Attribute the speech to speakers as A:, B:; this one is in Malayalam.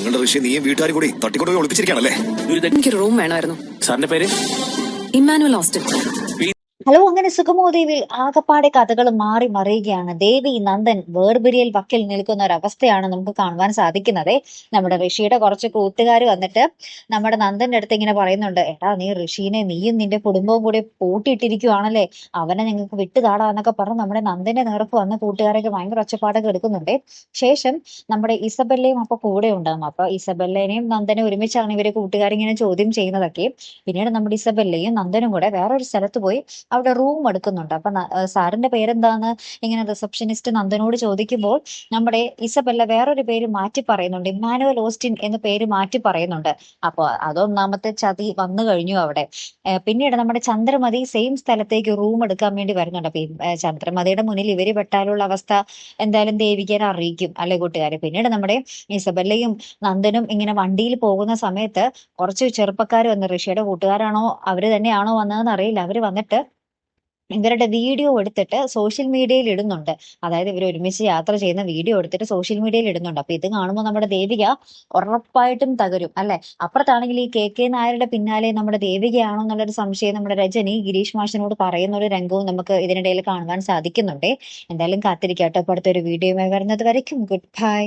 A: നിങ്ങളുടെ ഋഷി നീയും വീട്ടുകാരും കൂടി തട്ടിക്കൊണ്ടുപോയി ഒളിപ്പിച്ചിരിക്കുകയാണല്ലേ?
B: എനിക്കൊരു റൂം വേണമായിരുന്നു.
C: സാറിന്റെ പേര്?
B: Emmanuel Austin.
D: ഹലോ, അങ്ങനെ സുഗമോ ദേവിയിൽ ആകപ്പാടെ കഥകൾ മാറി മറിയുകയാണ്. ദേവി നന്ദൻ വേർപിരിയൽ വക്കിൽ നിൽക്കുന്ന ഒരു അവസ്ഥയാണ് നമുക്ക് കാണുവാൻ സാധിക്കുന്നത്. നമ്മുടെ ഋഷിയുടെ കുറച്ച് കൂട്ടുകാർ വന്നിട്ട് നമ്മുടെ നന്ദന്റെ അടുത്ത് ഇങ്ങനെ പറയുന്നുണ്ട്, എടാ നീ ഋഷീനെ നീയും നിന്റെ കുടുംബവും കൂടി പൂട്ടിയിട്ടിരിക്കുവാണല്ലേ, അവനെ നിങ്ങൾക്ക് വിട്ടുതാടാ എന്നൊക്കെ പറഞ്ഞ് നമ്മുടെ നന്ദന്റെ നേർക്ക് വന്ന കൂട്ടുകാരൊക്കെ ഭയങ്കര ഒച്ചപ്പാടൊക്കെ എടുക്കുന്നുണ്ട്. ശേഷം നമ്മുടെ ഇസബെല്ലയും അപ്പൊ കൂടെ ഉണ്ടാകും. അപ്പൊ ഇസബെല്ലേനെയും നന്ദനെ ഒരുമിച്ചാണ് ഇവരെ കൂട്ടുകാരിങ്ങനെ ചോദ്യം ചെയ്യുന്നതൊക്കെ. പിന്നീട് നമ്മുടെ ഇസബെല്ലയും നന്ദനും കൂടെ വേറൊരു സ്ഥലത്ത് പോയി അവിടെ റൂം എടുക്കുന്നുണ്ട്. അപ്പൊ സാറിന്റെ പേരെന്താന്ന് ഇങ്ങനെ റിസപ്ഷനിസ്റ്റ് നന്ദനോട് ചോദിക്കുമ്പോൾ നമ്മുടെ ഇസബെല്ല വേറൊരു പേര് മാറ്റി പറയുന്നുണ്ട്, ഇമ്മാനുവൽ ഓസ്റ്റിൻ എന്ന പേര് മാറ്റി പറയുന്നുണ്ട്. അപ്പൊ അതൊന്നാമത്തെ ചതി വന്നു കഴിഞ്ഞു അവിടെ. പിന്നീട് നമ്മുടെ ചന്ദ്രമതി സെയിം സ്ഥലത്തേക്ക് റൂം എടുക്കാൻ വേണ്ടി വരുന്നുണ്ട്. അപ്പൊ ചന്ദ്രമതിയുടെ മുന്നിൽ ഇവര് പെട്ടാലുള്ള അവസ്ഥ എന്തായാലും ദേവികനെ അറിയിക്കും അല്ലെ കൂട്ടുകാരെ. പിന്നീട് നമ്മുടെ ഇസബെല്ലയും നന്ദനും ഇങ്ങനെ വണ്ടിയിൽ പോകുന്ന സമയത്ത് കുറച്ച് ചെറുപ്പക്കാർ വന്ന്, ഋഷിയുടെ കൂട്ടുകാരാണോ അവര് തന്നെയാണോ വന്നതെന്ന് അറിയില്ല, അവര് വന്നിട്ട് ഇവരുടെ വീഡിയോ എടുത്തിട്ട് സോഷ്യൽ മീഡിയയിൽ ഇടുന്നുണ്ട്. അതായത് ഇവർ ഒരുമിച്ച് യാത്ര ചെയ്യുന്ന വീഡിയോ എടുത്തിട്ട് സോഷ്യൽ മീഡിയയിൽ ഇടുന്നുണ്ട്. അപ്പൊ ഇത് കാണുമ്പോൾ നമ്മുടെ ദേവിക ഉറപ്പായിട്ടും തകരും അല്ലെ. അപ്പുറത്താണെങ്കിൽ ഈ കെ നായരുടെ പിന്നാലെ നമ്മുടെ ദേവികയാണോ എന്നുള്ളൊരു സംശയം നമ്മുടെ രജനി ഗിരീഷ് മാഷിനോട് പറയുന്ന ഒരു രംഗവും നമുക്ക് ഇതിനിടയിൽ കാണുവാൻ സാധിക്കുന്നുണ്ട്. എന്തായാലും കാത്തിരിക്കട്ടെ. അപ്പൊ അടുത്തൊരു വീഡിയോയുമായി വരുന്നത് വരയ്ക്കും ഗുഡ് ബൈ.